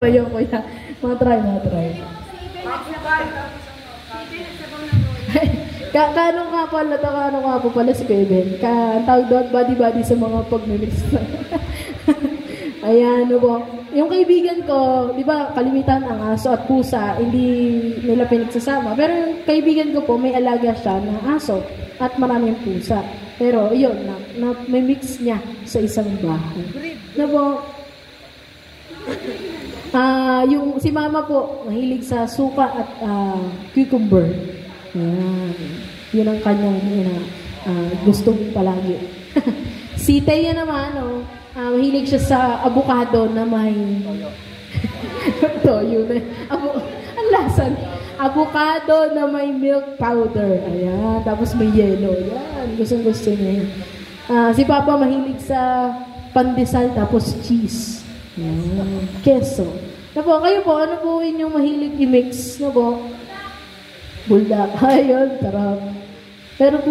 Ayun, kuya. Matry, matry. Kaano nga pala, kaano nga po pala si Kuya Ben? Tawag doon, body-body sa mga pag-mix. Ayan, ano po. Yung kaibigan ko, di ba, kalimitan ang aso at pusa, hindi nila pinagsasama. Pero yung kaibigan ko po, may alaga siya ng aso at maraming pusa. Pero, yun, may mix niya sa isang bahay. Na po, yung si mama po, mahilig sa suka at cucumber. Ayan. Yun ang kanyang gustong palagi. Si Teya naman, mahilig siya sa avocado na may toyo na. Ang lasan. Avocado na may milk powder. Ayan. Tapos may yellow. Ayan. Gustong-gusto niya yan. Si Papa mahilig sa pandesal tapos cheese. Keso. Na po, kayo po, ano po inyong mahilig i-mix? Na po? Buldak. Ayun, tarap. Meron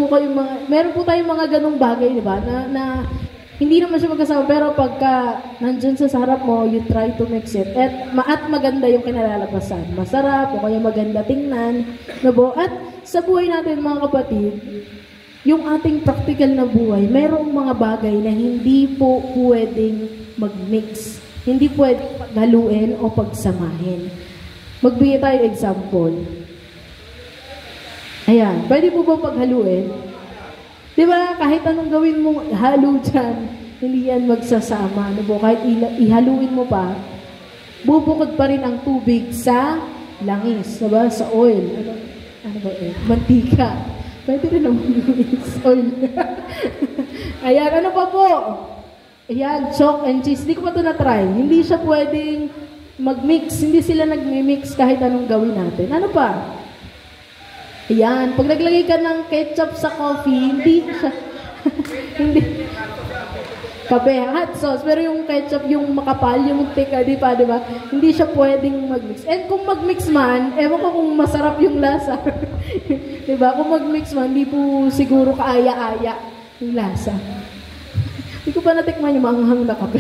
po tayong mga ganong bagay, di ba? Na hindi naman siya magkasama, pero pagka nandyan sa harap mo, you try to mix it. At maganda yung kinalalabasan. Masarap, o kaya maganda tingnan. Na po? At sa buhay natin, mga kapatid, yung ating practical na buhay, mayroong mga bagay na hindi po pwedeng mag-mix. Hindi pwedeng paghaluin o pagsamahin. Magbigay tayo example. Ayan, pwede po ba paghaluin? Di ba, kahit anong gawin mo, halo dyan, hindi yan magsasama. Ano po, kahit ihaluin mo pa, bubukod pa rin ang tubig sa langis, diba? Sa oil. Ano ba eh? Mantika. Pwede rin naman yung oil. Ayan, ano pa po? Ayan, chalk and cheese. Hindi ko pa ito na-try. Hindi siya pwedeng mag-mix. Hindi sila nag-mix kahit anong gawin natin. Ano pa? Ayan, pag naglagay ka ng ketchup sa coffee, hindi siya, hindi, kape, hot sauce, pero yung ketchup, yung makapal, yung tika, di ba? Hindi siya pwedeng mag-mix. And kung mag-mix man, ewan ko kung masarap yung lasa. Di ba? Kung mag-mix man, hindi po siguro kaaya-aya yung lasa. Hindi ko pa natikman yung maanghang na kape.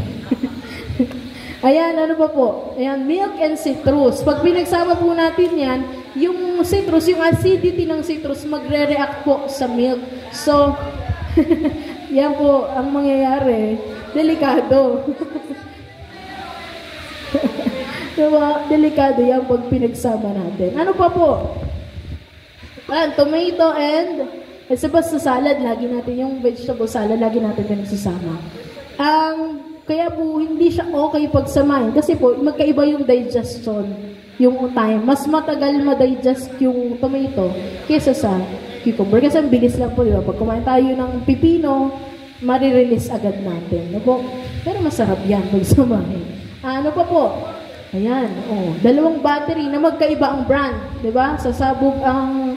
Ayan, ano pa po? Ayan, milk and citrus. Pag pinagsama po natin yan, yung citrus, yung acidity ng citrus, magre-react po sa milk. So, yan po ang mangyayari. Delikado. Diba? Delikado yan pag pinagsama natin. Ano pa po? Ayan, tomato and sa salad, lagi natin yung vegetable salad, lagi natin pinagsasama. Kaya po, hindi siya okay pagsamahin. Kasi po, magkaiba yung digestion, yung time. Mas matagal ma-digest yung tomato kesa sa cucumber. Kasi ang bilis lang po, di ba? Pag kumain tayo ng pipino, marirelease agad natin. No po? Pero masarap yan pagsamahin. Ano pa po? Ayan, dalawang battery na magkaiba ang brand. Di ba? Sasabog ang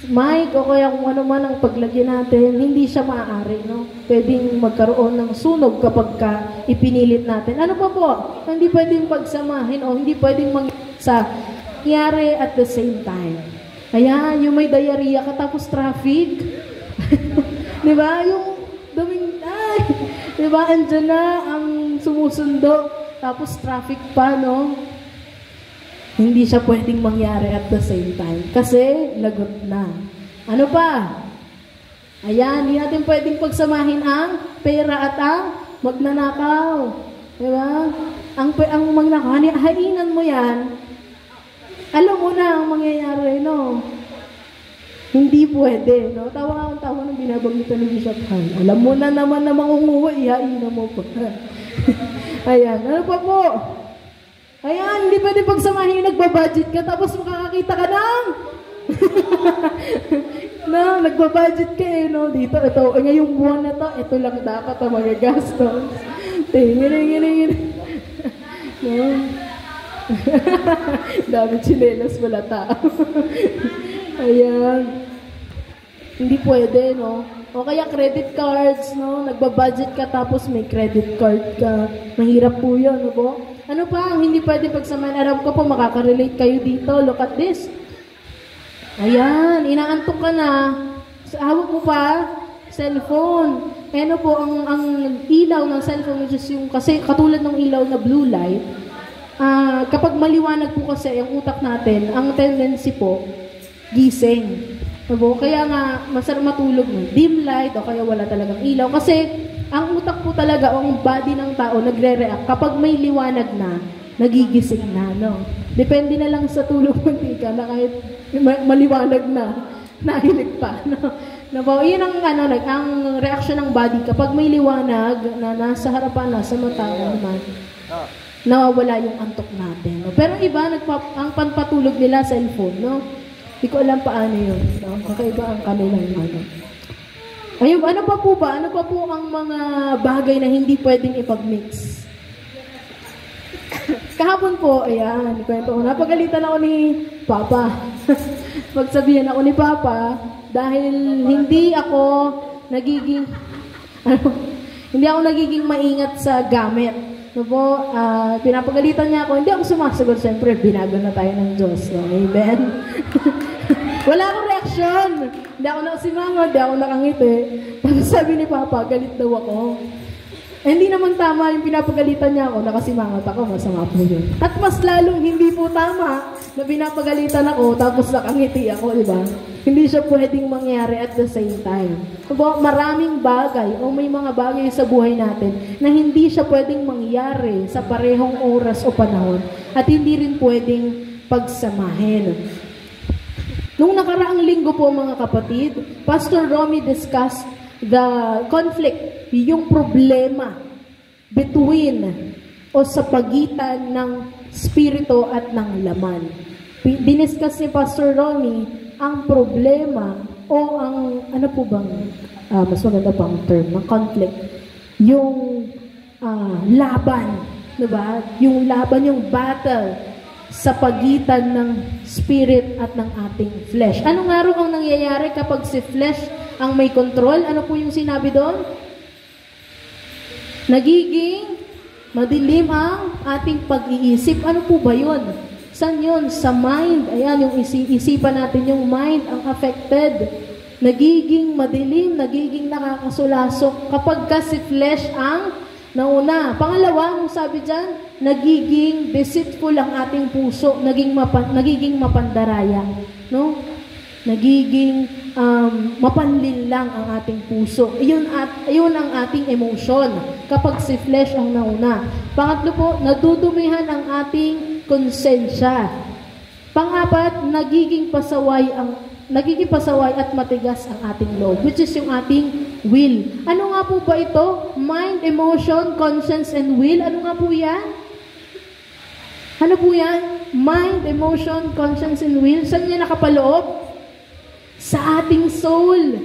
mic o kaya kung ano man ang paglagyan natin, hindi siya maaari, no? Pwedeng magkaroon ng sunog kapag ipinilit natin. Ano pa po? Hindi pwedeng pagsamahin o hindi pwedeng mangyari at the same time. Ayan, yung may diarrhea ka tapos traffic. Di ba? Yung di ba? Andyan na ang sumusundo tapos traffic pa, no? Hindi siya pwedeng mangyari at the same time. Kasi, lagot na. Ano pa? Ayan, hindi natin pwedeng pagsamahin ang pera at ang magnanakaw. Diba? Ang magnanakaw, hainan mo yan, alam mo na ang mangyayari, no? Hindi pwede, no? Tawa nang binabangitan ng Bishop Han. Alam mo na naman na mangunguha, ihainan mo pa. Ayan, ano pa po? Ayan, hindi pwede pagsamahin yung nagbabudget ka tapos makakakita ka ng nagbabudget ka no? Dito, ito, ngayong buwan na to, ito lang dapat ang magagastos. Tingin. No? Dami chinelas wala tao. Ayan. Hindi pwede, no? O kaya credit cards, no? Nagbabudget ka tapos may credit card ka. Mahirap po yun, no po? Ano pa ang hindi pwede pagsamahin? Alam ko po, makaka-relate kayo dito. Look at this. Ayan, inaantok ka na. Hawak mo pa, cellphone. Ano po, ang ilaw ng cellphone, which is yung, kasi katulad ng ilaw na blue light, Kapag maliwanag po kasi ang utak natin, ang tendency po, gising. Diba? Kaya nga, masarap matulog mo, dim light, o kaya wala talagang ilaw. Kasi, ang utak po talaga, o ang body ng tao, nagre-react. Kapag may liwanag na, nagigising na, no? Depende na lang sa tulog mo, tika, na kahit maliwanag na, nahilig pa, no? Diba? Yun ang, ang reaction ng body. Kapag may liwanag na nasa harapan, nasa mata, naman, nawawala yung antok natin. No? Pero iba, ang panpatulog nila, cellphone, no? Hindi ko alam paano yun. No? Kakaiba ang kanilang Ayun, ano pa po ba? Ano pa po ang mga bagay na hindi pwedeng ipag-mix? Kahapon po, ayan, kwento ko, napagalitan ako ni Papa. Magsabihan ako ni Papa dahil hindi ako nagiging maingat sa gamit. No po, pinapagalitan niya ako, hindi ako sumasagot, siyempre, binago na tayo ng Diyos. No? Amen? Wala akong reaksyon. Hindi ako nakasimangot, hindi ako nakangiti. Tapos sabi ni Papa, galit daw ako. Hindi naman tama yung pinapagalitan niya ako, nakasimangot ako, masama po yun. At mas lalong hindi po tama na pinapagalitan ako, tapos nakangiti ako, di ba? Hindi siya pwedeng mangyari at the same time. So, maraming bagay o may mga bagay sa buhay natin na hindi siya pwedeng mangyari sa parehong oras o panahon at hindi rin pwedeng pagsamahin. Nung nakaraang linggo po mga kapatid, Pastor Romy discussed the conflict, yung problema between o sa pagitan ng spirito at ng laman. Diniscuss ni Pastor Romy ang problema o ang, ano po bang, mas maganda pang term, ng conflict, yung laban, diba? Yung laban, yung battle sa pagitan ng spirit at ng ating flesh. Ano nga rin ang nangyayari kapag si flesh ang may control? Ano po yung sinabi doon? Nagiging madilim ang ating pag-iisip. Ano po ba yun? Saan yun? Sa mind. Ayan, yung isipan natin, yung mind ang affected. Nagiging madilim, nagiging nakakasulasok kapag si flesh ang nauna. Pangalawa, ang sabi dyan, nagiging deceitful ang ating puso, nagiging mapandaraya. No? Nagiging mapanlin lang ang ating puso. Iyon ang ating emotion kapag si flesh ang nauna. Pangatlo po, nadudumihan ang ating konsensya. Pangapat, nagiging pasaway at matigas ang ating loob, which is yung ating will. Ano nga po ba ito? Mind, emotion, conscience, and will. Ano nga po yan? Ano po yan? Mind, emotion, conscience, and will. Saan niya nakapaloob? Sa ating soul.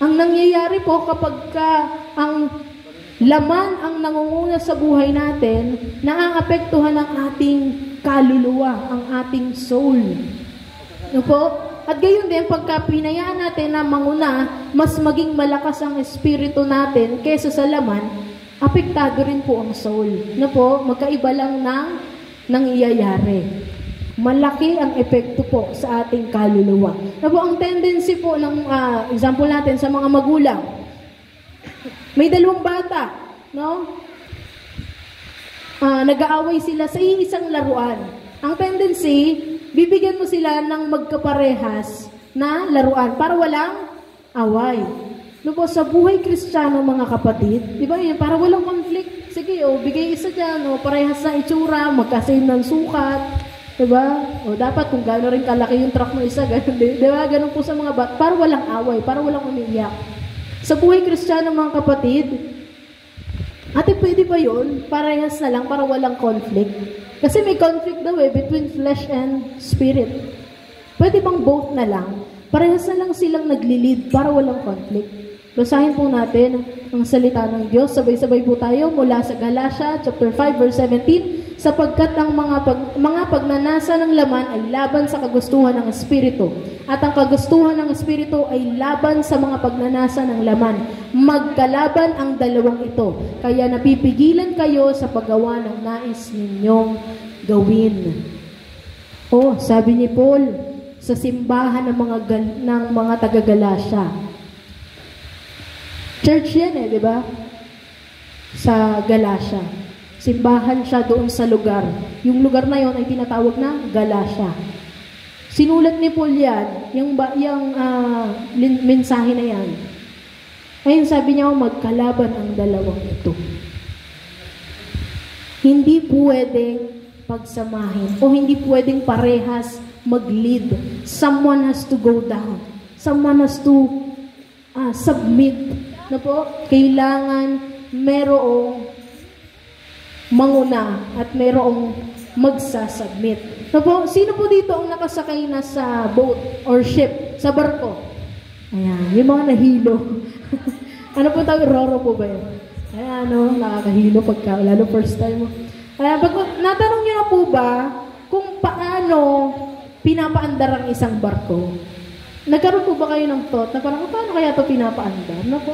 Ang nangyayari po kapag ang laman ang nangunguna sa buhay natin, naaapektuhan ang ating kaluluwa, ang ating soul. Ano po? At gayon din, pagka pinayaan natin na manguna, mas maging malakas ang espiritu natin kaysa sa laman, apektado rin po ang soul. Ano po? Magkaiba lang ng nangyayari. Malaki ang epekto po sa ating kaluluwa. Ano po ang tendency po ng example natin sa mga magulang? May dalawang bata, no? Nag-aaway sila sa isang laruan. Ang tendency, bibigyan mo sila ng magkaparehas na laruan para walang away. No po, sa buhay Kristiyano mga kapatid, di ba yun, para walang conflict, sige, bigay isa dyan, parehas na itsura, magkasame ng sukat, di ba? Dapat kung gano'n rin kalaki yung truck mo isa, gano'n, di ba? Gano'n po sa mga para walang away, para walang umiiyak. Sa buhay Kristiyano mga kapatid, ate, pwede ba yun? Parehas na lang para walang conflict. Kasi may conflict daw between flesh and spirit. Pwede bang both na lang? Parehas na lang silang naglilid para walang conflict. Basahin po natin ang salita ng Diyos. Sabay-sabay po tayo mula sa Galatia chapter 5 verse 17. Sapagkat ang mga pagnanasa ng laman ay laban sa kagustuhan ng Espiritu. At ang kagustuhan ng Espiritu ay laban sa mga pagnanasa ng laman. Magkalaban ang dalawang ito. Kaya napipigilan kayo sa paggawa ng nais ninyong gawin. Sabi ni Paul sa simbahan ng mga taga-Galacia. Church yan di ba? Sa Galacia. Simbahan siya doon sa lugar. Yung lugar na yon ay tinatawag na Galacia. Sinulat ni Paul yan, yung mensahe na yan. Ayun sabi niya, magkalaban ang dalawang ito. Hindi pwedeng pagsamahin o hindi pwedeng parehas mag-lead. Someone has to go down. Someone has to submit. Na po, kailangan merong manguna at merong magsasubmit. Na po, sino po dito ang nakasakay na sa boat or ship, sa barko? Ayan, yung mga nahilo. Ano po tawag? Roro po ba yun? Ayan, nakakahilo pagka, lalo first time mo. Ayan, natanong niyo na po ba kung paano pinapaandar ang isang barko? Nagkaroon po ba kayo ng thought na parang, paano kaya ito pinapaandar? Naku,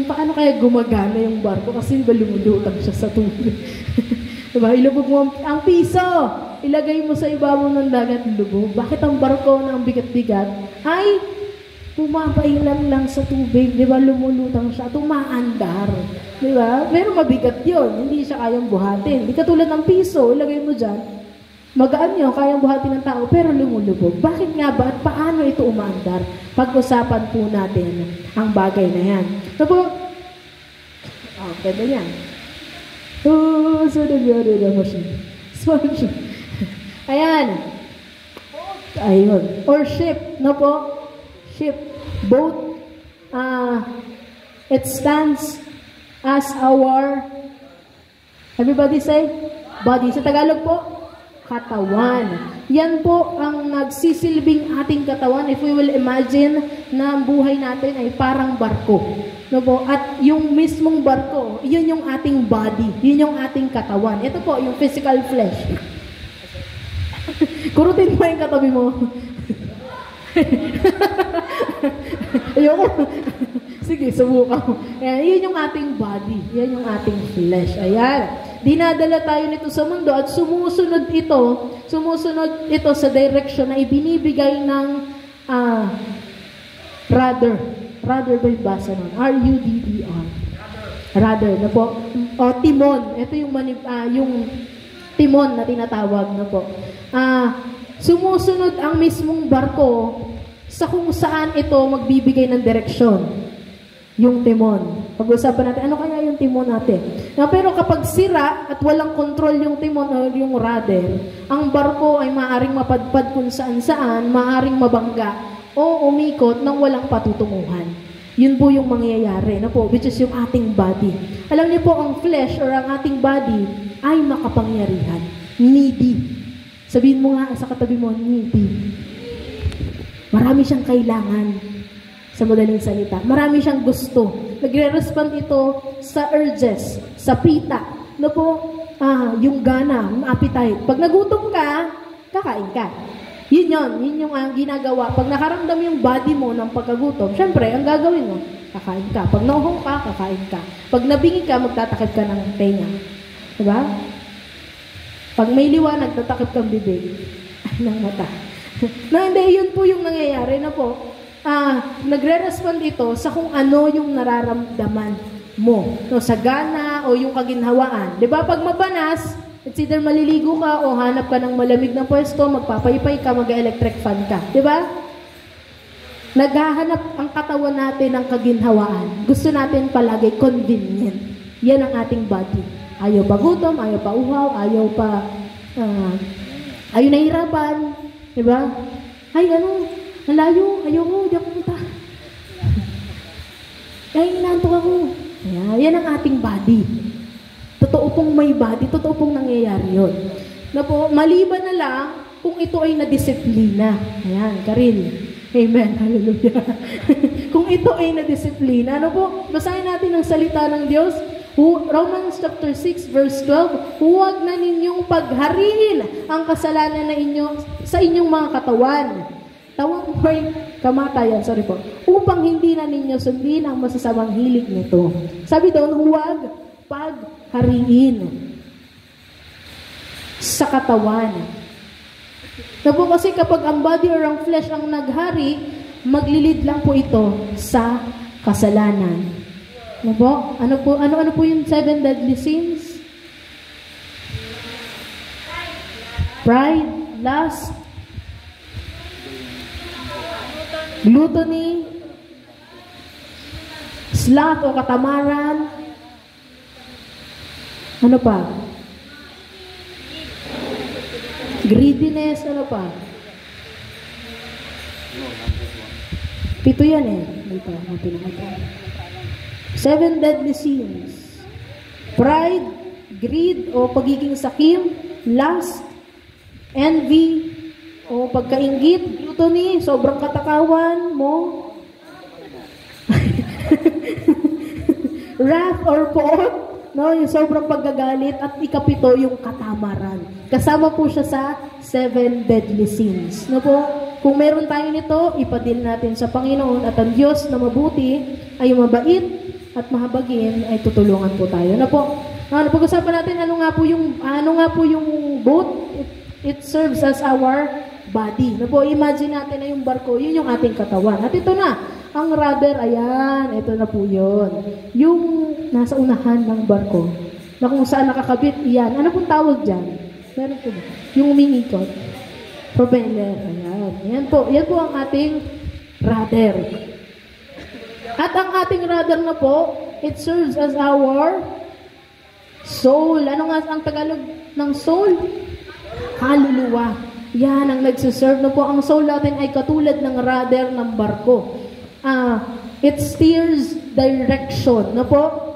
paano kaya gumagana yung barko? Kasi ba lumulutang siya sa tubig? Diba? Ilubog mo ang piso, ilagay mo sa ibabaw ng dagat, lubog. Bakit ang barko na ang bigat-bigat ay pumapailan lang sa tubig, di ba? Lumulutang siya, tumaandar. Di ba? Pero mabigat yun, hindi siya kayang buhatin. Di katulad ng piso, ilagay mo dyan, magaan yun, kayang buhatin ng tao, pero lumulubog. Bakit nga ba at paano ito umaandar? Pag-usapan po natin ang bagay na yan. So po, pwede yan. So nagyari na mo siya. Ayan. Ayun. Or ship, no po? Ship, boat, it stands as our, everybody say, body. Sa Tagalog po, katawan. Yan po ang nagsisilbing ating katawan. If we will imagine na ang buhay natin ay parang barko. No po? At yung mismong barko, yun yung ating body. Yun yung ating katawan. Ito po, yung physical flesh. Kurutin mo yung katabi mo. Ayoko. Sige, subukan mo. Ayan, yun yung ating body. Yan yung ating flesh. Ayan. Dinadala tayo nito sa mundo at sumusunod ito sa direction na ibinibigay ng rudder. Rudder ba yung basa nun? R-U-D-D-R. Rudder na po. O timon. Ito yung timon na tinatawag na po. Sumusunod ang mismong barko sa kung saan ito magbibigay ng direksyon. Yung timon. Pag-usapan natin, ano kaya yung timon natin? Pero kapag sira at walang control yung timon o yung rudder, ang barko ay maaaring mapadpad kung saan-saan, maaaring mabangga o umikot nang walang patutunguhan. Yun po yung mangyayari, which is yung ating body. Alam niyo po, ang flesh or ang ating body ay makapangyarihan. Needy. Sabihin mo nga sa katabi mo, needy. Marami siyang kailangan. Sa madaling salita. Marami siyang gusto. Nagre-respond ito sa urges, sa pita. Yung gana, yung appetite. Pag nagutom ka, kakain ka. Yun yung ginagawa. Pag nakaramdam yung body mo ng pagkagutom, syempre, ang gagawin mo, kakain ka. Pag nauhong ka, kakain ka. Pag nabingi ka, magtatakip ka ng tenga. Diba? Pag may liwanag, tatakip kang bibig. Ng mata. Hindi, yun po yung nangyayari na po. Nagre-respond ito sa kung ano yung nararamdaman mo. Sa gana o yung kaginhawaan. Diba? Pag mabanas, it's either maliligo ka o hanap ka ng malamig na pwesto, magpapaypay ka, mag-electric fan ka. Diba? Naghahanap ang katawan natin ng kaginhawaan. Gusto natin palagi convenient. Yan ang ating body. Ayaw pa gutom, ayaw pa uhaw, ayaw nahirapan. Diba? Ay, malayo, ayoko, di ako punta. Kaya inaantok ako. Yan ang ating body. Totoo pong may body, totoo pong nangyayari yun. Maliban na lang kung ito ay nadisiplina. Ayan, Karil. Amen, hallelujah. Kung ito ay nadisiplina, basahin natin ang salita ng Diyos. Romans chapter 6 verse 12, huwag na ninyong paghariin ang kasalanan na sa inyong mga katawan. Tawang may kamatayan, upang hindi na ninyo sundin ang masasamang hilig nito. Sabi doon, huwag paghariin sa katawan. Kasi kapag ang body or ang flesh ang naghari, maglilid lang po ito sa kasalanan. Ano po? Ano po yung 7 deadly sins? Pride, lust, gluttony, sloth o katamaran. Ano pa? Greediness, ano pa? 7 yan eh. Dito, matin ako. 7 deadly sins. Pride, greed o pagiging sakim, lust, envy o pagkainggit, gluttony, sobrang katakawan mo, wrath or pot, no, yung sobrang paggagalit, at ikapito yung katamaran. Kasama po siya sa 7 deadly sins. No po? Kung meron tayo nito, ipadil natin sa Panginoon at ang Diyos na mabuti ay mabait at mahabagin ay tutulungan po tayo. Na po? Pag-usapan natin ano nga po yung boat. It serves as our body. Na po, imagine natin na yung barko, yun yung ating katawan. At ito na, ang rudder, ayan, ito na po yun. Yung nasa unahan ng barko, na kung saan nakakabit, iyan. Ano pong tawag dyan? Meron po ba? Yung umiikot. Propeller, ayan. Yan po ang ating rudder. At ang ating rudder na po, it serves as our soul. Ano nga ang Tagalog ng soul? Kaluluwa. Yan ang nagsiserve na po. Ang soul natin ay katulad ng rudder ng barko. It steers direction na po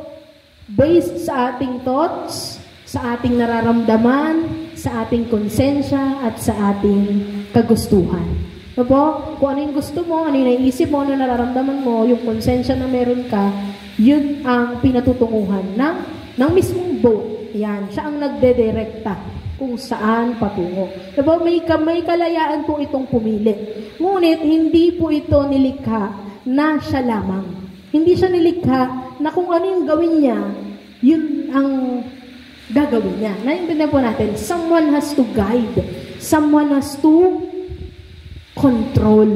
based sa ating thoughts, sa ating nararamdaman, sa ating konsensya, at sa ating kagustuhan. Na po, kung ano yung gusto mo, ano yung naiisip mo, ano nararamdaman mo, yung konsensya na meron ka, yun ang pinatutunguhan ng mismong boat. Yan, siya ang nagdedirekta kung saan patungo. Diba, may kalayaan po itong pumili. Ngunit, hindi po ito nilikha na siya lamang. Hindi siya nilikha na kung ano yung gawin niya, yun ang gagawin niya. Naiintindihan po natin, someone has to guide. Someone has to control.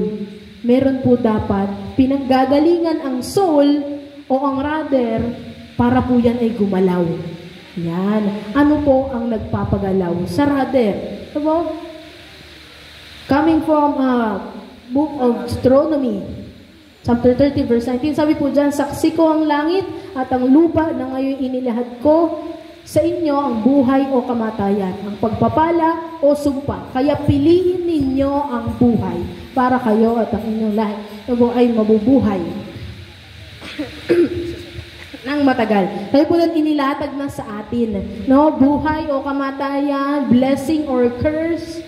Meron po dapat pinaggagalingan ang soul o ang rudder para po yan ay gumalaw. Yan. Ano po ang nagpapagalaw sa rudder? Diba? Coming from Book of Deuteronomy, chapter 30, verse 19, sabi po dyan, saksi ko ang langit at ang lupa na ngayon inilahad ko sa inyo ang buhay o kamatayan, ang pagpapala o sumpa. Kaya piliin ninyo ang buhay para kayo at ang inyong lahat ay mabubuhay ng matagal. Kaya po lang inilatag na sa atin, no? Buhay o kamatayan, blessing or curse.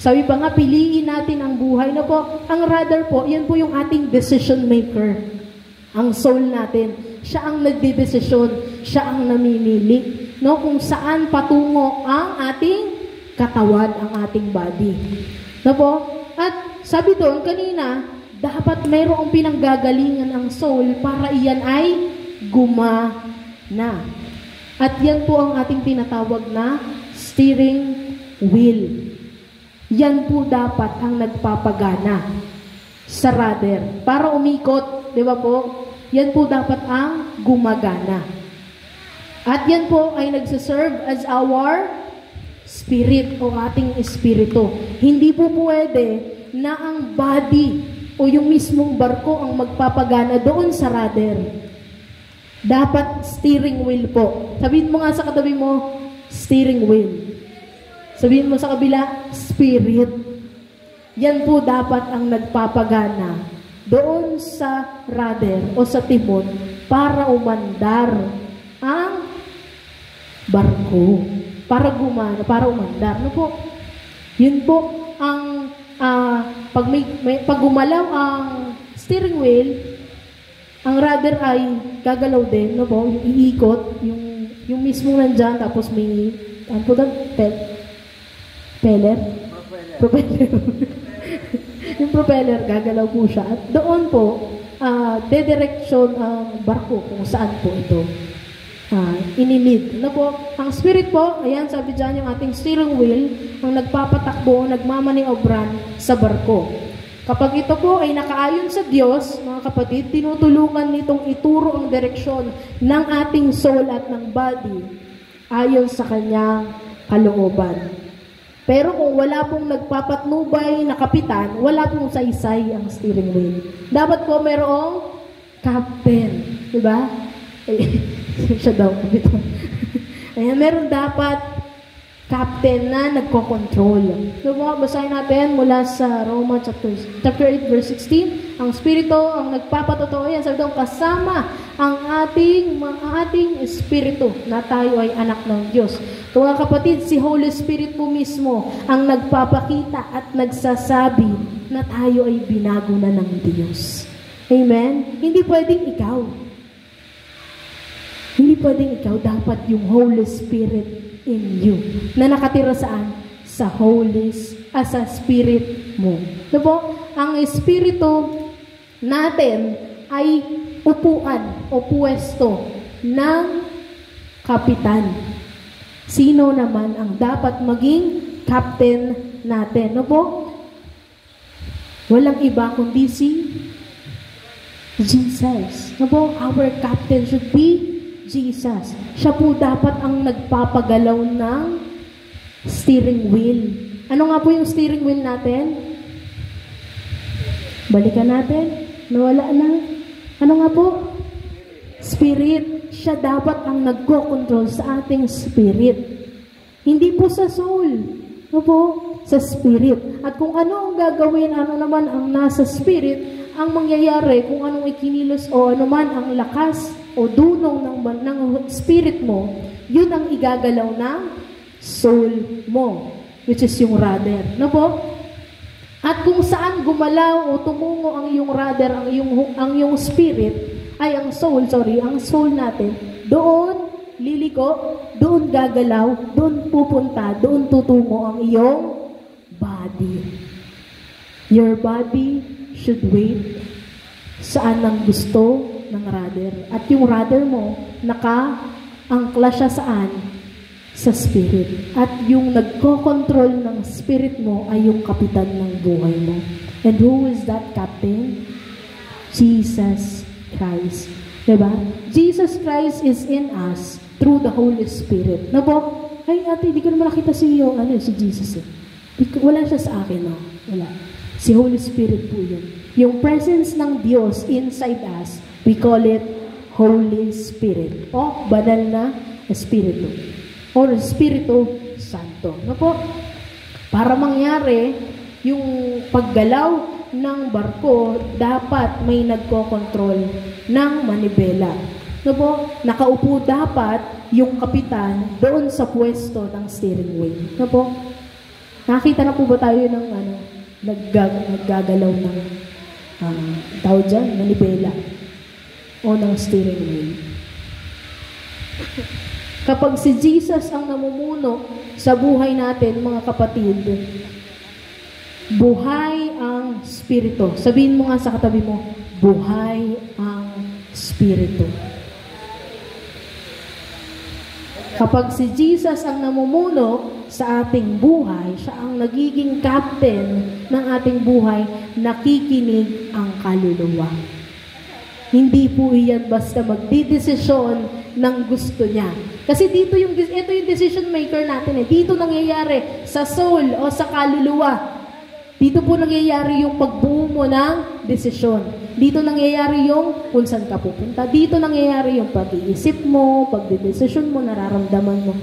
Sabi pa nga, piliin natin ang buhay. No po, ang rudder po, yan po yung ating decision maker. Ang soul natin. Siya ang nagdedesisyon, siya ang namimili. No? Kung saan patungo ang ating katawan, ang ating body. No po? At sabi doon kanina, dapat mayroong pinanggagalingan ang soul para iyan ay gumana. At yan po ang ating tinatawag na steering wheel. Yan po dapat ang nagpapagana sa rudder. Para umikot, di ba po? Yan po dapat ang gumagana. At yan po ay nagsiserve as our spirit o ating espiritu. Hindi po pwede na ang body o yung mismong barko ang magpapagana doon sa rudder. Dapat steering wheel po. Sabihin mo nga sa katabi mo, steering wheel. Sabihin mo sa kabila, spirit. Yan po dapat ang nagpapagana doon sa rudder o sa timon para umandar ang barko. Para gumana, para umandar. Ano po? Yun po ang pag gumalaw ang steering wheel, ang rudder ay gagalaw din, no po? Yung iikot, yung mismo nandyan, tapos may, ano po doon? Propeller. Yung propeller, gagalaw po siya. At doon po, dedireksyon ang barko kung saan po ito inilid. Ano po? Ang spirit po, ayan, sabi dyan, yung ating steering wheel, ang nagpapatakbo, nagmamaniobran sa barko. Kapag ito po ay nakaayon sa Diyos, mga kapatid, tinutulungan nitong ituro ang direksyon ng ating soul at ng body ayon sa kanyang kalooban. Pero kung wala pong nagpapatnubay na kapitan, wala pong saysay ang steering wheel. Dapat po mayroong captain. Diba? Siya daw. Ayan, meron dapat captain na nagko-control. So, basahin natin mula sa Roma chapter 8 verse 16. Ang Espiritu ang nagpapatotoo yan. Sabi daw, kasama ang ating Espiritu na tayo ay anak ng Diyos. So, mga kapatid, si Holy Spirit po mismo ang nagpapakita at nagsasabi na tayo ay binago na ng Diyos. Amen? Hindi pwedeng ikaw. Hindi pwedeng ikaw. Dapat yung Holy Spirit in you. Na nakatira saan? Sa sa Spirit mo. Diba? Ang Espiritu natin ay upuan o puwesto ng kapitan. Sino naman ang dapat maging captain natin? No po? Walang iba kundi si Jesus. No po? Our captain should be Jesus. Siya po dapat ang nagpapagalaw ng steering wheel. Ano nga po yung steering wheel natin? Balikan natin. Nawala na. Ano nga po? Spirit. Siya dapat ang nagko-control sa ating spirit. Hindi po sa soul. No po? Sa spirit. At kung ano ang gagawin, ano naman ang nasa spirit, ang mangyayari, kung anong ikinilos o ano man ang lakas o dunong ng spirit mo, yun ang igagalaw ng soul mo, which is yung rudder. No po? At kung saan gumalaw o tumungo ang iyong rudder, ang iyong spirit, ay ang soul natin, doon liliko, doon gagalaw, doon pupunta, doon tutungo ang iyong body. Your body should wait saan ang gusto ng rudder. At yung rudder mo, naka-angkla siya saan? Sa spirit. At yung nagko-control ng spirit mo ay yung kapitan ng buhay mo. And who is that captain? Jesus Christ. Diba? Jesus Christ is in us through the Holy Spirit. No po? Ay ate, di ko naman nakita si Jesus. Wala siya sa akin. No? Wala. Si Holy Spirit po yun. Yung presence ng Diyos inside us, we call it Holy Spirit. O banal na Espiritu. Or Espiritu Santo. No po? Para mangyari, yung paggalaw ng barko, dapat may nagko-control ng manibela. No po? Nakaupo dapat yung kapitan doon sa pwesto ng steering wheel. No po? Nakita na po ba tayo ng naggagalaw ng tawag dyan, manibela o ng steering wheel? Kapag si Jesus ang namumuno sa buhay natin, mga kapatid, buhay ang Espiritu. Sabihin mo nga sa katabi mo, buhay ang Espiritu. Kapag si Jesus ang namumuno sa ating buhay, siya ang nagiging captain ng ating buhay, nakikinig ang kaluluwa. Hindi po iyan basta magdidesisyon ng gusto niya. Kasi ito yung decision maker natin. Dito nangyayari sa soul o sa kaluluwa. Dito po nangyayari yung pagbuo mo ng desisyon. Dito nangyayari yung kung saan ka pupunta. Dito nangyayari yung pag-iisip mo, pagdedesisyon mo, nararamdaman mo.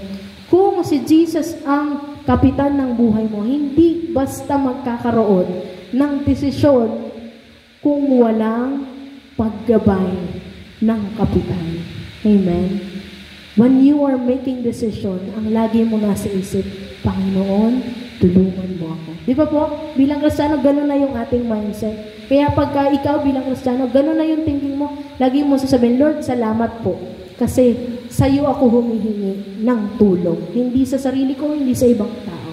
Kung si Jesus ang kapitan ng buhay mo, hindi basta magkakaroon ng desisyon kung walang paggabay ng kapitan. Amen? When you are making decision, ang lagi mo nasa isip, Panginoon, tulungan mo ako. Di ba po? Bilang Kristiyano, gano'n na yung ating mindset. Kaya pagka ikaw bilang Kristiyano, gano'n na yung thinking mo, lagi mo sasabihin, Lord, salamat po. Kasi sa iyo ako humihingi ng tulong. Hindi sa sarili ko, hindi sa ibang tao.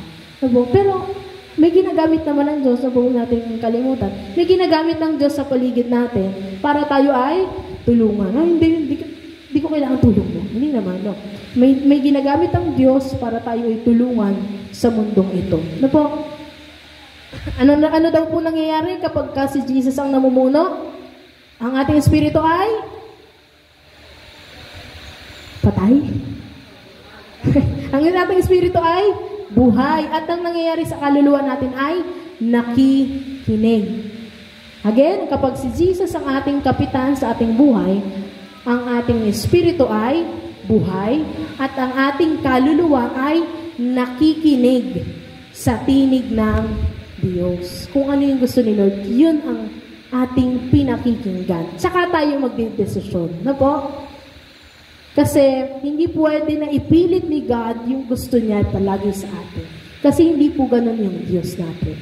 Pero may ginagamit naman ng Diyos, na huwag natin kalimutan, may ginagamit ng Diyos sa paligid natin para tayo ay tulungan. No, hindi ko kailangan tulong mo. Hindi naman, no. May ginagamit ang Diyos para tayo ay tulungan sa mundong ito. No po? Ano daw po nangyayari kapag si Jesus ang namumuno? Ang ating espiritu ay patay. Ang ating espiritu ay buhay. At ang nangyayari sa kaluluwa natin ay nakikinig. Again, kapag si Jesus ang ating kapitan sa ating buhay, ang ating espiritu ay buhay at ang ating kaluluwa ay nakikinig sa tinig ng Diyos. Kung ano yung gusto ni Lord, yun ang ating pinakikinggan. Tsaka tayo magdedesisyon. Na po? Kasi hindi pwede na ipilit ni God yung gusto niya palagi sa atin. Kasi hindi po ganun yung Diyos natin.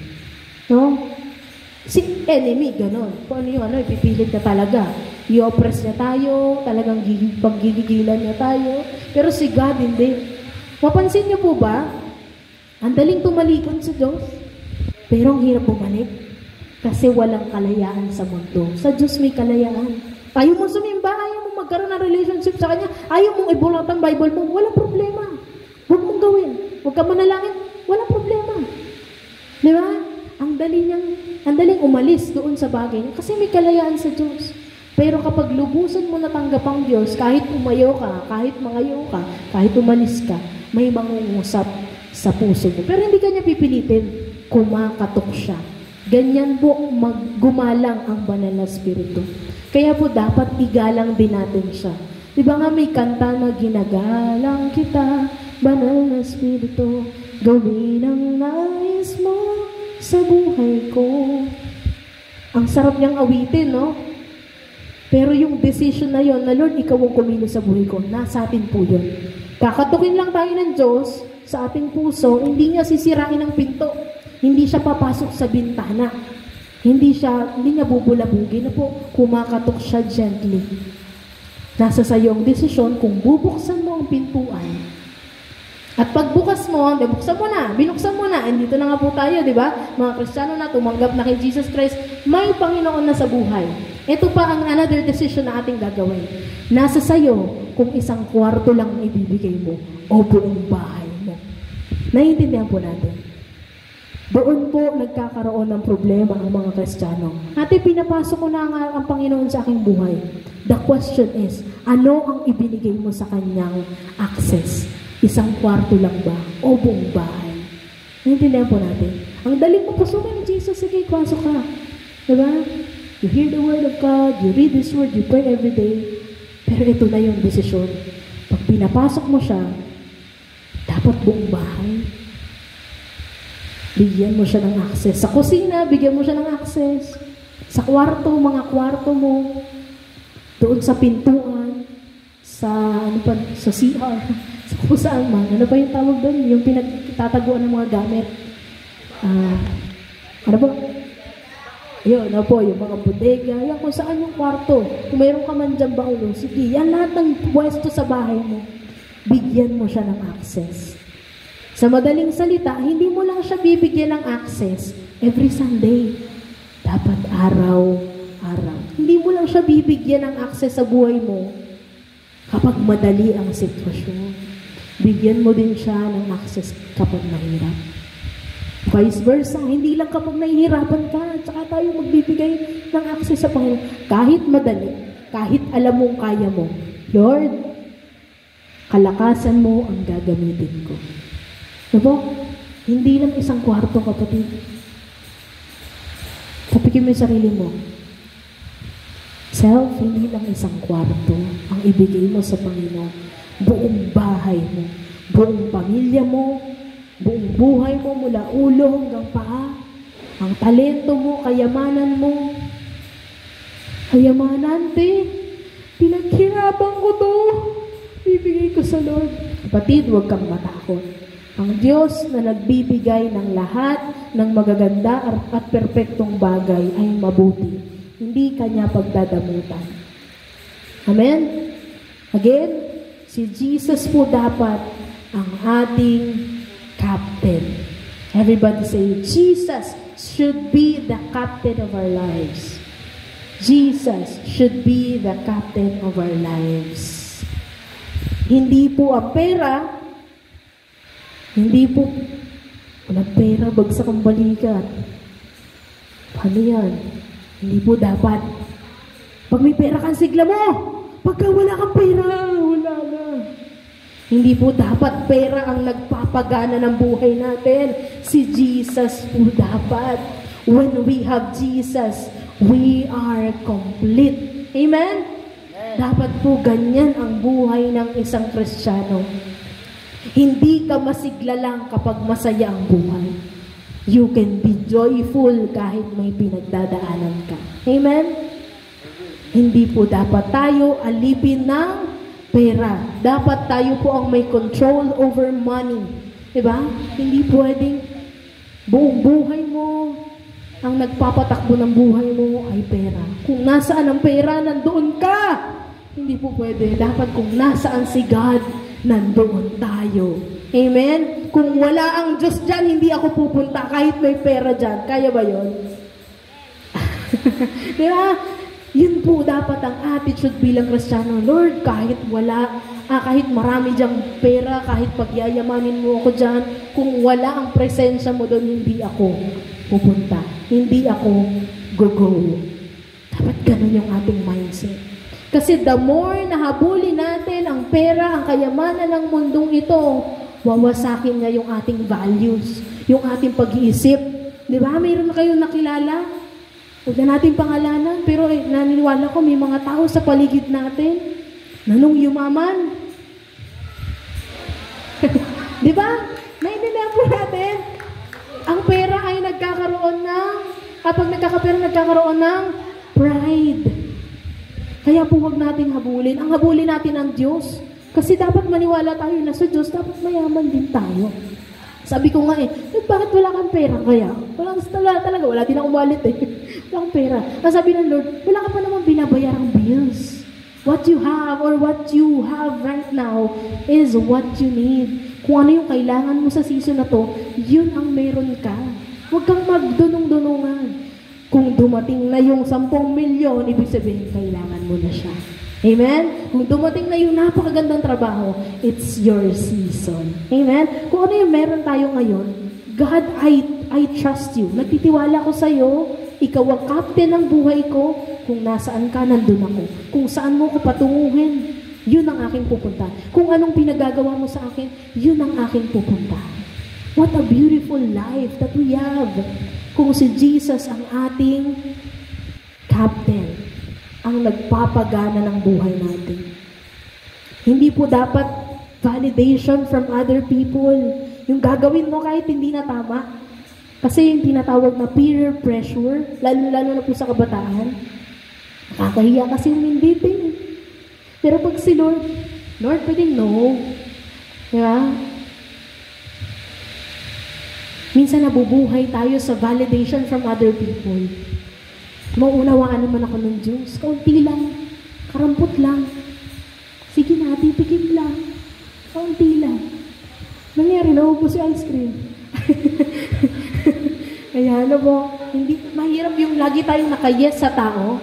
No? Si enemy, ganun. Kung ano yung ipipilit na talaga. I-oppress niya tayo, talagang paggigigilan niya tayo. Pero si God, hindi. Mapansin niyo po ba? Ang daling tumalikod sa Diyos, pero ang hirap bumalik. Kasi walang kalayaan sa mundo. Sa Diyos may kalayaan. Ayaw mo sumimba, ayaw mo magkaroon ng relationship sa Kanya, ayaw mong ibulot ang Bible mo, walang problema. Huwag mong gawin. Huwag ka manalangin, walang problema. Di ba? Ang daling umalis doon sa bagay kasi may kalayaan sa Diyos. Pero kapag lubusan mo natanggap ang Diyos, kahit umayo ka, kahit mangayo ka, kahit umalis ka, may mangungusap sa puso mo. Pero hindi ka niya pipilitin, kumakatok siya. Ganyan po gumalang ang banal na spirito. Kaya po dapat igalang din natin siya. Diba nga may kanta na ginagalang kita, banal na spirito, gawin ang nais mo sa buhay ko. Ang sarap niyang awitin, no? Pero yung decision na yon, na Lord, ikaw ang kumilos sa buhay ko, nasa atin po yun. Kakatukin lang tayo ng Diyos sa ating puso, hindi niya sisirain ang pinto. Hindi siya papasok sa bintana. Hindi niya bubulabugin na po, kumakatok siya gently. Nasa sayo ang desisyon kung bubuksan mo ang pintuan. At pagbukas mo, buksan mo na, binuksan mo na, andito na nga po tayo, di ba? Mga Kristiyano na, tumanggap na kay Jesus Christ, may Panginoon na sa buhay. Ito pa ang another decision na ating gagawin. Nasa sayo kung isang kwarto lang ibibigay mo o buong bahay mo. Naiintindihan po natin. Doon po nagkakaroon ng problema ang mga Kristiyano. Ate, pinapasok ko na ang Panginoon sa aking buhay. The question is, ano ang ibinigay mo sa kanyang access? Isang kwarto lang ba o buong bahay? Naiintindihan po natin. Ang daling mo pasukin ni Jesus, sige, pasok ka. Diba? You hear the word of God, you read this word, you pray every day. Pero ito na yung desisyon. Pag pinapasok mo siya, dapat buong bahay. Bigyan mo siya ng access. Sa kusina, bigyan mo siya ng access. Sa kwarto, mga kwarto mo. Doon sa pintuan. Sa CR. Sa kung saan man. Ano ba yung tawag doon? Yung pinagtataguan ng mga gamit. Ano ba? Yun, ano po, yung mga bodega. Yan, kung saan yung kwarto. Kung mayroon ka man dyan baulong, sige, yan lahat ng pwesto sa bahay mo. Bigyan mo siya ng access. Sa madaling salita, hindi mo lang siya bibigyan ng access every Sunday. Dapat araw-araw. Hindi mo lang siya bibigyan ng access sa buhay mo kapag madali ang sitwasyon. Bigyan mo din siya ng access kapag mahirap. Vice versa, hindi lang kapag nahihirapan ka, tsaka tayo magbibigay ng access sa Panginoon. Kahit madali, kahit alam mong kaya mo, Lord, kalakasan mo ang gagamitin ko. Diba? Hindi lang isang kwarto, kapatid. Tapikin mo yung sarili mo. Self, hindi lang isang kwarto ang ibigay mo sa Panginoon. Buong bahay mo, buong pamilya mo, buong buhay mo mula ulo hanggang paa. Ang talento mo, kayamanan mo. Kayamanan, te. Pinaghirapan ko to. Bibigay ko sa Lord. Kapatid, huwag kang matakot. Ang Diyos na nagbibigay ng lahat ng magaganda at perpektong bagay ay mabuti. Hindi kanya pagdadamutan. Amen? Again, si Jesus po dapat ang ating captain. Everybody say, Jesus should be the captain of our lives. Jesus should be the captain of our lives. Hindi po ang pera, hindi po, walang pera, bagsak ang balikat. Ano yan? Hindi po dapat. Pag may pera kang sigla mo, pagka wala kang pera, wala na. Hindi po dapat pera ang nagpapagana ng buhay natin. Si Jesus po dapat. When we have Jesus, we are complete. Amen? Dapat po ganyan ang buhay ng isang Kristiyano. Hindi ka masigla lang kapag masaya ang buhay. You can be joyful kahit may pinagdadaanan ka. Amen? Hindi po dapat tayo alipin ng pera. Dapat tayo po ang may control over money. Diba? Hindi pwedeng buong buhay mo, ang nagpapatakbo ng buhay mo ay pera. Kung nasaan ang pera, nandoon ka. Hindi po pwede. Dapat kung nasaan si God, nandoon tayo. Amen? Kung wala ang Diyos dyan, hindi ako pupunta kahit may pera dyan. Kaya ba yun? Diba? Yun po dapat ang attitude bilang Kristiyano. Lord, kahit wala, kahit marami dyang pera, kahit pagyayamanin mo ako dyan, kung wala ang presensya mo doon, hindi ako pupunta. Hindi ako go-go. Dapat ganun yung ating mindset. Kasi the more na habulin natin ang pera, ang kayamanan ng mundong ito, wawasakin niya yung ating values, yung ating pag-iisip. Di ba? Mayroon na kayong nakilala? Huwag na natin pangalanan, pero naniniwala ko may mga tao sa paligid natin na nung yumaman. Di ba? Naintindihan po natin. Ang pera ay nagkakaroon ng, kapag nagkakapera, nagkakaroon ng pride. Kaya po huwag natin habulin. Ang habulin natin ang Diyos. Kasi dapat maniwala tayo na sa Diyos, dapat mayaman din tayo. Sabi ko nga bakit wala kang pera kaya? Talaga, wala din akong wallet Walang pera. Sabi ng Lord, wala ka pa naman binabayarang bills. What you have or what you have right now is what you need. Kung ano yung kailangan mo sa season na to, yun ang meron ka. Huwag kang magdunong-dunungan. Kung dumating na yung 10 milyon, ibig sabihin, kailangan mo na siya. Amen? Kung dumating na yung napakagandang trabaho, it's your season. Amen? Kung ano yung meron tayo ngayon, God, I trust you. Nagtitiwala ko sa'yo. Ikaw ang captain ng buhay ko. Kung nasaan ka, nandun ako. Kung saan mo ko patunguhin, yun ang aking pupunta. Kung anong pinagagawa mo sa akin, yun ang aking pupunta. What a beautiful life that we have. Kung si Jesus ang ating captain, ang nagpapagana ng buhay natin. Hindi po dapat validation from other people. Yung gagawin mo kahit hindi na tama. Kasi yung tinatawag na peer pressure, lalo-lalo na po sa kabataan, nakakahiya kasi huminditin. Pero pag si Lord, pwedeng no. Diba? Minsan nabubuhay tayo sa validation from other people. Mauunawaan naman ako ng Diyos. Kaunti lang. Karampot lang. Sige na, titigim lang. Kaunti lang. Nangyari, naubos yung ice cream. Kaya, hindi, mahirap yung lagi tayong naka-yes sa tao.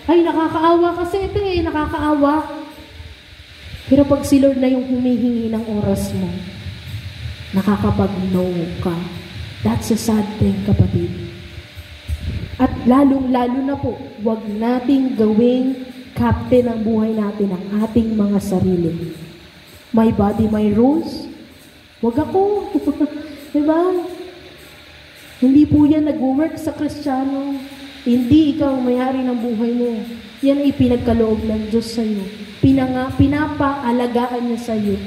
Ay, nakakaawa kasi ito nakakaawa. Pero pag si Lord na yung humihingi ng oras mo, nakakapag-no ka. That's a sad thing, kapatid. At lalong-lalo na po, huwag nating gawing captain ng buhay natin ang ating mga sarili. My body, my rules. Huwag ako. Diba? Hindi po yan nag-work sa Kristiyano. Hindi ikaw ang may-ari ng buhay mo. Yan ay pinagkaloob ng Diyos sa'yo. Pinapaalagaan niya sa'yo.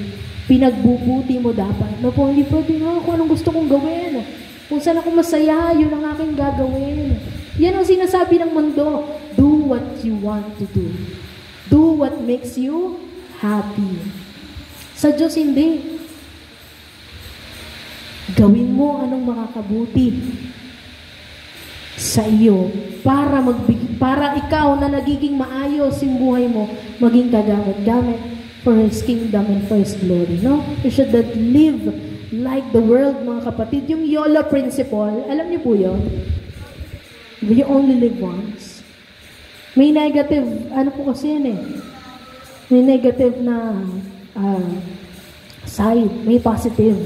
Pinagbubuti mo dapat. Hindi pwede kung anong gusto kong gawin. Kung saan ako masaya, yun ang aking gagawin. Yan ang sinasabi ng mundo. Do what you want to do. Do what makes you happy. Sa Diyos, hindi. Gawin mo anong makakabuti sa iyo para ikaw na nagiging maayos yung buhay mo, maging kagamit-gamit for His kingdom and for His glory. No? You should not live like the world, mga kapatid. Yung YOLO principle, alam niyo po yun? You only live once. May negative, po kasi yan May negative na side, may positive.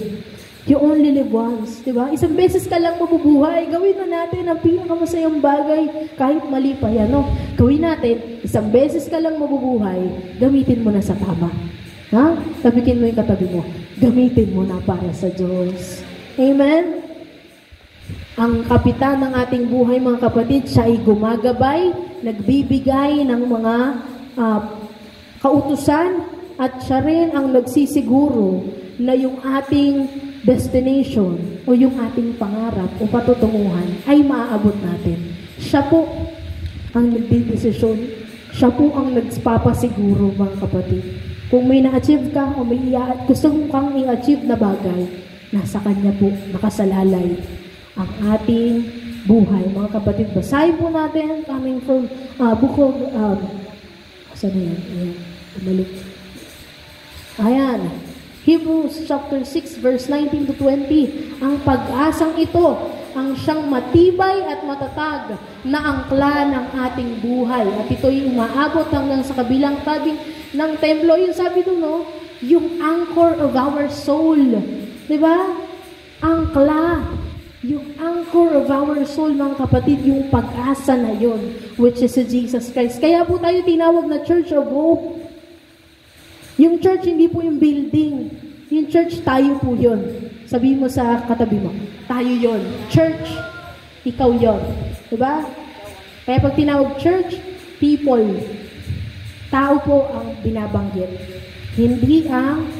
You only live once, di ba? Isang beses ka lang mabubuhay. Gawin na natin ang pinakamasayang bagay, kahit mali pa yan, no? Gawin natin, isang beses ka lang mabubuhay, gamitin mo na sa tama. Ha? Tabikin mo yung katabi mo. Gamitin mo na para sa Diyos. Amen? Ang kapitan ng ating buhay, mga kapatid, siya ay gumagabay, nagbibigay ng mga kautusan, at siya rin ang nagsisiguro na yung ating destination o yung ating pangarap o patutunguhan ay maaabot natin. Siya po ang nagdidesisyon. Siya po ang nagpapasiguro, mga kapatid. Kung may na-achieve ka o may gusto kang i-achieve na bagay, nasa Kanya po nakasalalay ang ating buhay. Mga kapatid, basahin po natin coming from book of saan na yan? Ayan. Hebrews chapter 6 verse 19 to 20. Ang pag-asang ito ang siyang matibay at matatag na angkla ng ating buhay. At ito'y umaabot hanggang sa kabilang tabing ng templo. Yung sabi doon, no? Yung anchor of our soul. Diba? Angkla. Yung anchor of our soul, mga kapatid, yung pag-asa na yun, which is si Jesus Christ. Kaya po tayo tinawag na Church of Hope. Yung church, hindi po yung building. Yung church, tayo po yun. Sabihin mo sa katabi mo, tayo yun. Church, ikaw yun. Diba? Kaya pag tinawag church, people. Tao po ang binabanggit. Hindi ang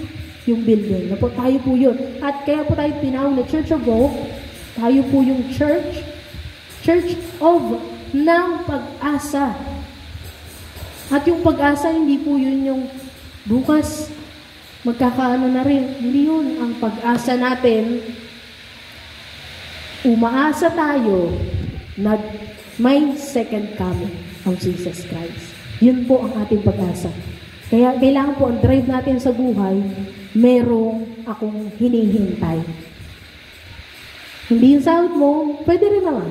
yung building. Na po, tayo po yun. At kaya po tayo tinawag na Church of Hope. Tayo po yung church. Church of ng pag-asa. At yung pag-asa, hindi po yun yung bukas, magkakaano na rin. Hindi yun ang pag-asa natin. Umaasa tayo na may second coming of Jesus Christ. Yun po ang ating pag-asa. Kaya kailangan po ang drive natin sa buhay, merong akong hinihintay. Hindi yung sahod mo, pwede rin naman.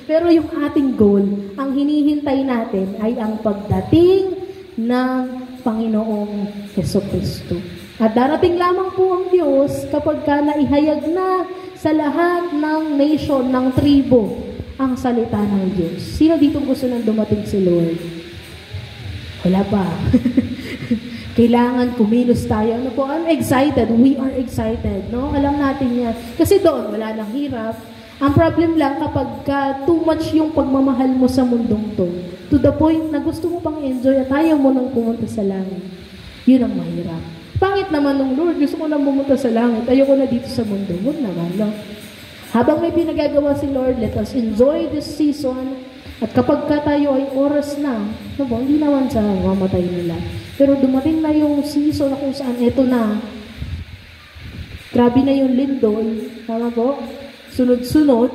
Pero yung ating goal, ang hinihintay natin ay ang pagdating ng Panginoong Jesucristo. At darating lamang po ang Diyos kapag ka naihayag na sa lahat ng nation, ng tribo, ang salita ng Diyos. Sino dito gusto nang dumating si Lord? Wala pa. Kailangan kumilos tayo. Ano po? I'm excited. We are excited. No? Alam natin yan. Kasi doon, wala nang hirap. Ang problem lang kapag too much yung pagmamahal mo sa mundong to. To the point na gusto mo pang enjoy at ayaw mo nang pumunta sa langit. Yun ang mahirap. Pangit naman nung Lord, gusto ko nang pumunta sa langit. Ayoko na dito sa mundo. Huwag naman. No? Habang may pinagagawa si Lord, let us enjoy this season. At kapag tayo ay oras na, no po, hindi naman sa mamatay nila. Pero dumating na yung season na kung saan eto na. Grabe na yung lindol. Tama po? Sunod-sunod.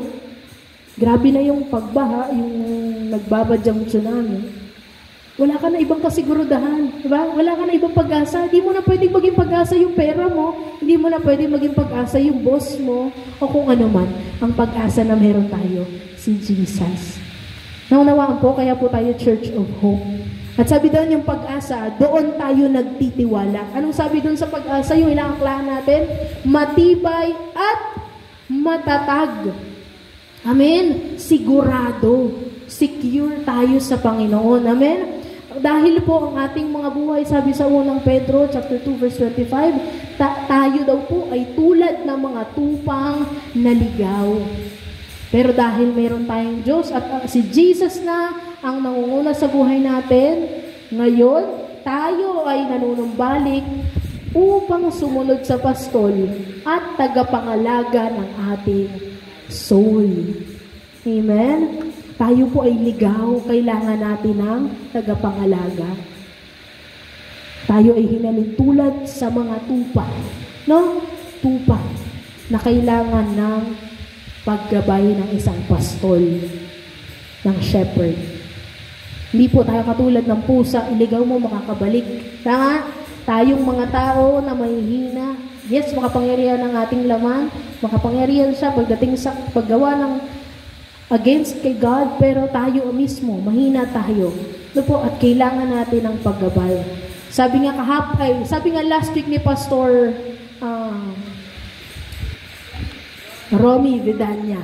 Grabe na yung pagbaha, yung nagbabadyang tsunami. Wala ka na ibang kasigurudahan. Diba? Wala ka na ibang pag-asa. Hindi mo na pwedeng maging pag-asa yung pera mo. Hindi mo na pwedeng maging pag-asa yung boss mo. O kung ano man, ang pag-asa na meron tayo, si Jesus. Naunawaan po, kaya po tayo Church of Hope. At sabi doon yung pag-asa, doon tayo nagtitiwala. Anong sabi doon sa pag-asa? Yung inaangklahan natin, matibay at matatag. Amen? Sigurado. Secure tayo sa Panginoon. Amen? Dahil po ang ating mga buhay, sabi sa unang Pedro, chapter 2, verse 25, tayo daw po ay tulad ng mga tupang naligaw. Pero dahil mayroon tayong Diyos at si Jesus na ang nangunguna sa buhay natin, ngayon, tayo ay nanunumbalik upang sumunod sa pastol at tagapangalaga ng ating soul. Amen? Tayo po ay ligaw, kailangan natin ng tagapangalaga. Tayo ay hinaling tulad sa mga tupa. No? Tupa na kailangan ng paggabay ng isang pastol, ng shepherd. Hindi po tayo katulad ng pusa, iligaw mo, makakabalik. Tama? Tayong mga tao na mahihina. Yes, makapangyarihan ng ating laman. Makapangyarihan siya pagdating sa paggawa ng against kay God, pero tayo mismo, mahina tayo. Ito po, at kailangan natin ng paggabay. Sabi nga last week ni Pastor Romy Vidania,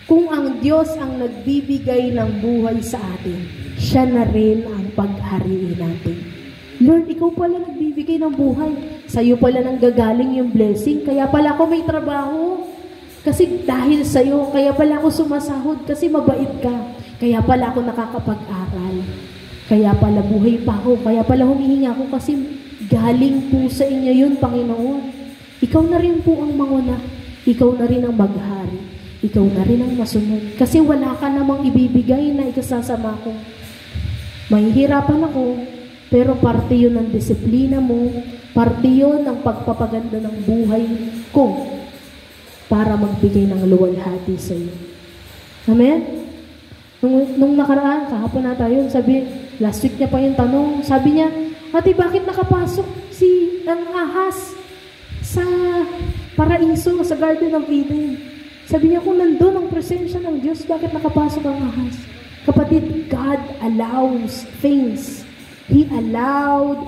kung ang Diyos ang nagbibigay ng buhay sa atin, siya na rin ang paghariin natin. Lord, ikaw pala nagbibigay ng buhay. Sa'yo pala nang gagaling yung blessing. Kaya pala ako may trabaho. Kasi dahil sa'yo, kaya pala ako sumasahod kasi mabait ka. Kaya pala ako nakakapag-aral. Kaya pala buhay pa ako. Kaya pala humihinga ako kasi galing po sa inyo yun, Panginoon. Ikaw na rin po ang manguna. Ikaw na rin ang maghari. Ikaw na rin ang masunod. Kasi wala ka namang ibibigay na ikasasama ko. Mahihirapan ako, pero parte yun ng disiplina mo, parte yun ng pagpapaganda ng buhay ko para magbigay ng luwalhati sa iyo. Amen? Nung nakaraan, kahapon na tayo, last week niya pa yung tanong, sabi niya, Ate, bakit nakapasok ang ahas sa paraiso, sa Garden of Eden? Sabi niya, kung nandun ang presensya ng Diyos, bakit nakapasok ang ahas? Kapatid, God allows things. He allowed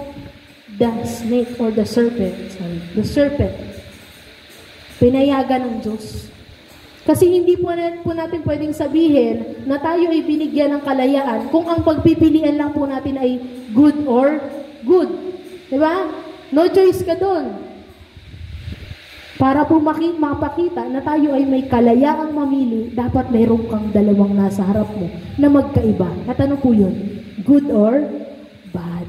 the snake or the serpent. The serpent. Pinayagan ng Diyos. Kasi hindi po natin pwedeng sabihin na tayo ay binigyan ng kalayaan kung ang pagpipilian lang po natin ay good or good. Diba? No choice ka doon. Para po mapakita na tayo ay may kalayaang mamili, dapat mayroon kang dalawang nasa harap mo na magkaiba. At ano po yun? Good or bad.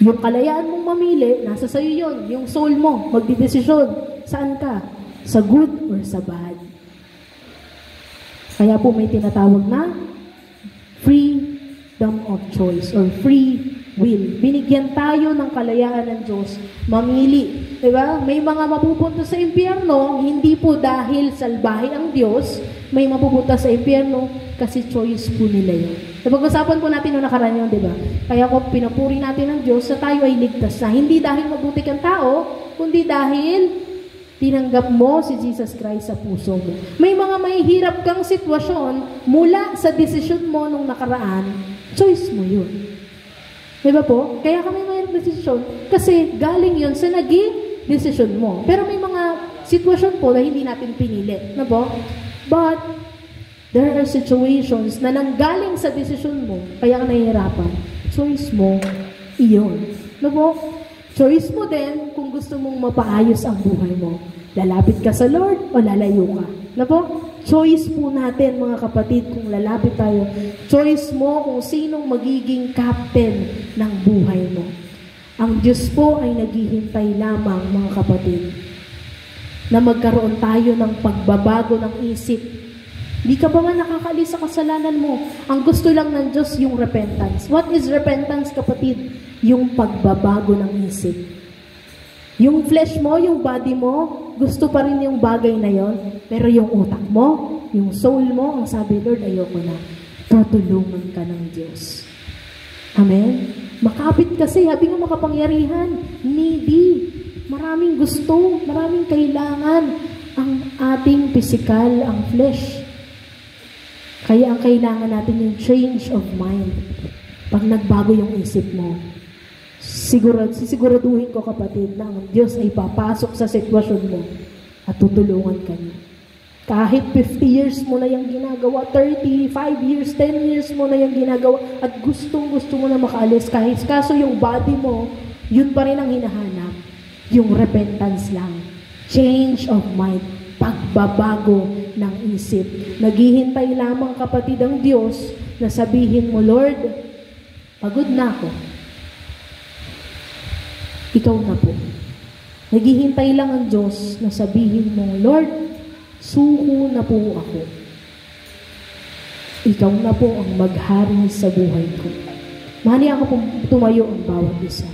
Yung kalayaan mong mamili, nasa sayo yun. Yung soul mo, magdidesisyon. Saan ka? Sa good or sa bad. Kaya po may tinatawag na freedom of choice or free will. Binigyan tayo ng kalayaan ng Diyos. Mamili. Diba? May mga mapupunta sa impyerno, hindi po dahil salbahe ang Diyos, may mapupunta sa impyerno kasi choice po nila yun. Pag-usapan po natin noong nakaraan yun, diba? Kaya kung pinapuri natin ng Diyos, na tayo ay ligtas na. Hindi dahil mabuti kang tao, kundi dahil tinanggap mo si Jesus Christ sa puso mo. May mga mahihirap kang sitwasyon mula sa desisyon mo nung nakaraan, choice mo yun. Diba po? Kaya kami mayroong desisyon kasi galing yun sa naging desisyon mo. Pero may mga sitwasyon po na hindi natin pinili. No po? But there are situations na nanggaling sa desisyon mo, kaya ka nahihirapan. Choice mo, iyon. No po? Choice mo din kung gusto mong mapaayos ang buhay mo. Lalapit ka sa Lord o lalayo ka. No po? Choice po natin, mga kapatid, kung lalapit tayo. Choice mo kung sinong magiging captain ng buhay mo. Ang Diyos po ay naghihintay lamang, mga kapatid, na magkaroon tayo ng pagbabago ng isip. Di ka ba nga nakakaalis sa kasalanan mo? Ang gusto lang ng Diyos yung repentance. What is repentance, kapatid? Yung pagbabago ng isip. Yung flesh mo, yung body mo, gusto pa rin yung bagay na yon, pero yung utak mo, yung soul mo, ang sabi, Lord, ayoko na. Tutulungan ka ng Diyos. Amen? Makapit kasi, sabi nga makapangyarihan, needy. Maraming gusto, maraming kailangan ang ating physical, ang flesh. Kaya ang kailangan natin yung change of mind. Pag nagbago yung isip mo, sisiguraduhin ko, kapatid, na ang Diyos ay papasok sa sitwasyon mo at tutulungan ka niya. Kahit 50 years mo na yung ginagawa, 35 years, 10 years mo na yung ginagawa, at gusto mo na makaalis, kahit kaso yung body mo, yun pa rin ang hinahanap. Yung repentance lang. Change of mind. Pagbabago ng isip. Naghihintay lamang, kapatid, ang Diyos na sabihin mo, Lord, pagod na ako. Ikaw na po. Naghihintay lang ang Diyos na sabihin mo, Lord, suko na po ako. Ikaw na po ang maghari sa buhay ko. Mahali ako pong tumayo ang bawat isa.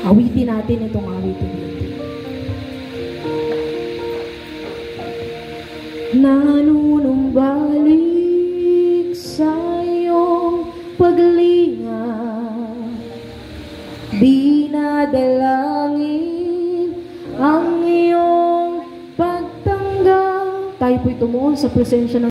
Awitin natin itong awitin natin. Nanunumbalik sa iyong paglinga, dinadalangin ang iyong pagtanggap. Tayo po'y tumuon sa presensya ng